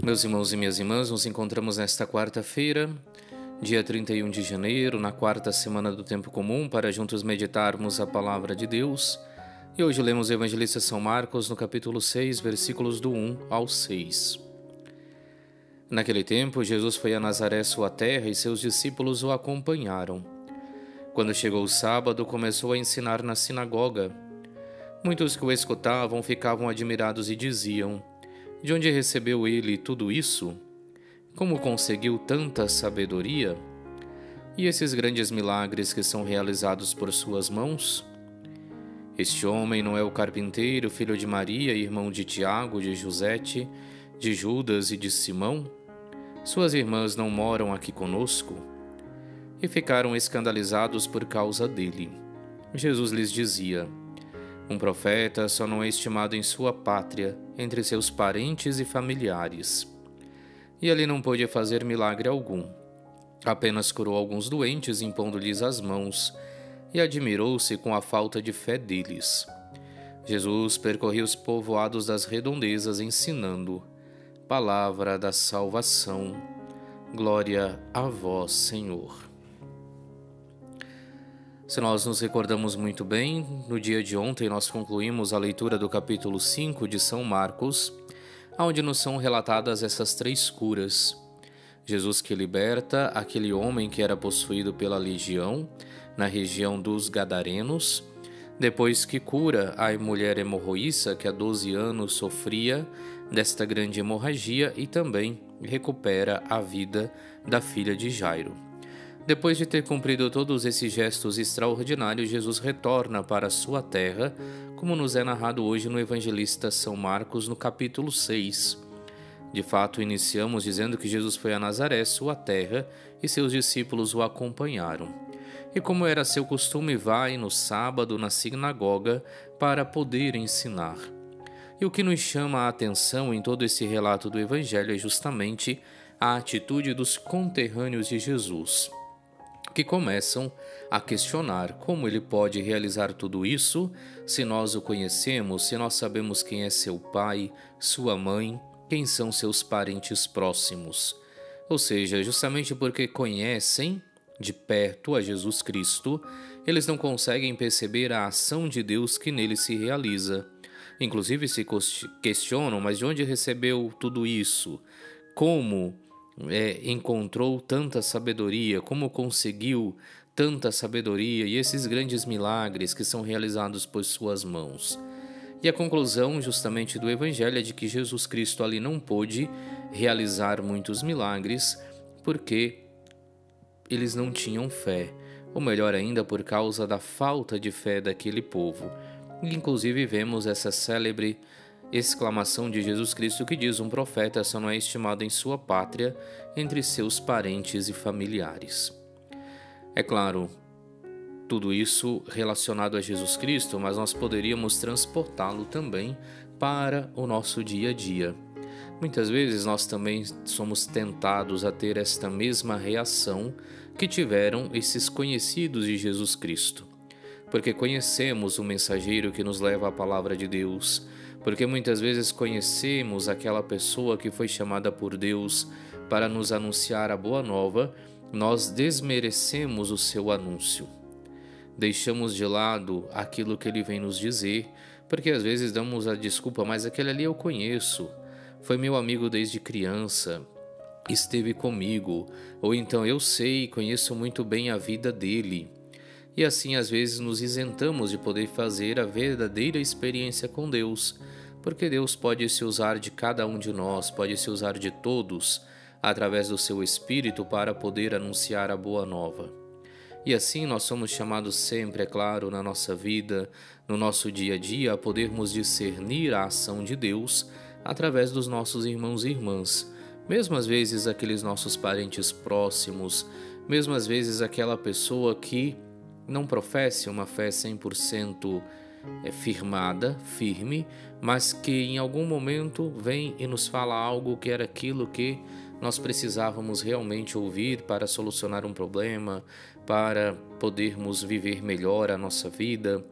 Meus irmãos e minhas irmãs, nos encontramos nesta quarta-feira, dia 31 de janeiro, na quarta semana do tempo comum, para juntos meditarmos a palavra de Deus. E hoje lemos o Evangelista São Marcos, no capítulo 6, versículos do 1 ao 6. Naquele tempo, Jesus foi a Nazaré, sua terra, e seus discípulos o acompanharam. Quando chegou o sábado, começou a ensinar na sinagoga. Muitos que o escutavam ficavam admirados e diziam: de onde recebeu ele tudo isso? Como conseguiu tanta sabedoria? E esses grandes milagres que são realizados por suas mãos? Este homem não é o carpinteiro, filho de Maria, irmão de Tiago, de Josete, de Judas e de Simão? Suas irmãs não moram aqui conosco? E ficaram escandalizados por causa dele. Jesus lhes dizia: um profeta só não é estimado em sua pátria, entre seus parentes e familiares. E ali não pôde fazer milagre algum. Apenas curou alguns doentes, impondo-lhes as mãos, e admirou-se com a falta de fé deles. Jesus percorria os povoados das redondezas, ensinando. Palavra da salvação. Glória a vós, Senhor. Se nós nos recordamos muito bem, no dia de ontem nós concluímos a leitura do capítulo 5 de São Marcos, onde nos são relatadas essas três curas. Jesus que liberta aquele homem que era possuído pela legião, na região dos Gadarenos, depois que cura a mulher hemorroíça que há 12 anos sofria desta grande hemorragia e também recupera a vida da filha de Jairo. Depois de ter cumprido todos esses gestos extraordinários, Jesus retorna para a sua terra, como nos é narrado hoje no Evangelista São Marcos, no capítulo 6. De fato, iniciamos dizendo que Jesus foi a Nazaré, sua terra, e seus discípulos o acompanharam. E como era seu costume, vai no sábado na sinagoga para poder ensinar. E o que nos chama a atenção em todo esse relato do Evangelho é justamente a atitude dos conterrâneos de Jesus, que começam a questionar como ele pode realizar tudo isso se nós o conhecemos, se nós sabemos quem é seu pai, sua mãe, quem são seus parentes próximos. Ou seja, justamente porque conhecem de perto a Jesus Cristo, eles não conseguem perceber a ação de Deus que nele se realiza. Inclusive se questionam, mas de onde recebeu tudo isso? Como encontrou tanta sabedoria, como conseguiu tanta sabedoria e esses grandes milagres que são realizados por suas mãos. E a conclusão justamente do Evangelho é de que Jesus Cristo ali não pôde realizar muitos milagres porque eles não tinham fé, ou melhor ainda, por causa da falta de fé daquele povo. E, inclusive vemos essa célebre exclamação de Jesus Cristo que diz: um profeta só não é estimado em sua pátria, entre seus parentes e familiares. É claro, tudo isso relacionado a Jesus Cristo, mas nós poderíamos transportá-lo também para o nosso dia a dia. Muitas vezes nós também somos tentados a ter esta mesma reação que tiveram esses conhecidos de Jesus Cristo, porque conhecemos o mensageiro que nos leva à palavra de Deus, porque muitas vezes conhecemos aquela pessoa que foi chamada por Deus para nos anunciar a boa nova, nós desmerecemos o seu anúncio. Deixamos de lado aquilo que ele vem nos dizer, porque às vezes damos a desculpa: mas aquele ali eu conheço, foi meu amigo desde criança, esteve comigo, ou então eu sei, conheço muito bem a vida dele. E assim às vezes nos isentamos de poder fazer a verdadeira experiência com Deus, porque Deus pode se usar de cada um de nós, pode se usar de todos, através do seu Espírito para poder anunciar a boa nova. E assim nós somos chamados sempre, é claro, na nossa vida, no nosso dia a dia, a podermos discernir a ação de Deus através dos nossos irmãos e irmãs, mesmo às vezes aqueles nossos parentes próximos, mesmo às vezes aquela pessoa que não professe uma fé 100% firme, mas que em algum momento vem e nos fala algo que era aquilo que nós precisávamos realmente ouvir para solucionar um problema, para podermos viver melhor a nossa vida.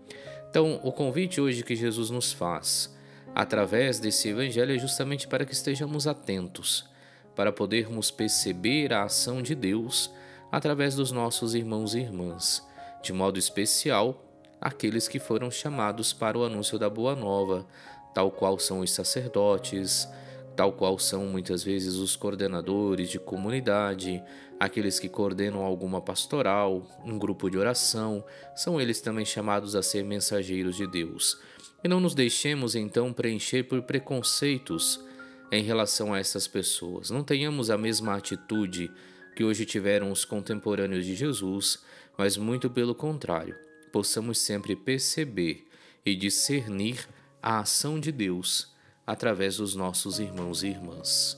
Então, o convite hoje que Jesus nos faz através desse evangelho é justamente para que estejamos atentos, para podermos perceber a ação de Deus através dos nossos irmãos e irmãs, de modo especial aqueles que foram chamados para o anúncio da Boa Nova, tal qual são os sacerdotes, tal qual são muitas vezes os coordenadores de comunidade, aqueles que coordenam alguma pastoral, um grupo de oração, são eles também chamados a ser mensageiros de Deus. E não nos deixemos então preencher por preconceitos em relação a essas pessoas. Não tenhamos a mesma atitude que hoje tiveram os contemporâneos de Jesus, mas muito pelo contrário, possamos sempre perceber e discernir a ação de Deus através dos nossos irmãos e irmãs.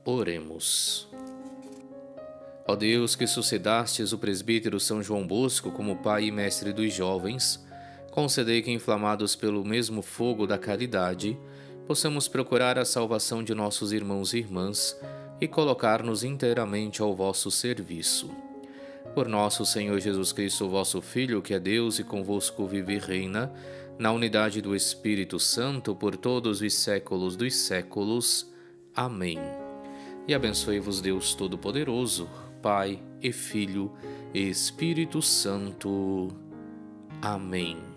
Oremos. Ó Deus, que suscitastes o presbítero São João Bosco como pai e mestre dos jovens, concedei que, inflamados pelo mesmo fogo da caridade, possamos procurar a salvação de nossos irmãos e irmãs e colocar-nos inteiramente ao vosso serviço. Por nosso Senhor Jesus Cristo, vosso Filho, que é Deus e convosco vive e reina, na unidade do Espírito Santo, por todos os séculos dos séculos. Amém. E abençoe-vos Deus Todo-Poderoso, Pai e Filho e Espírito Santo. Amém.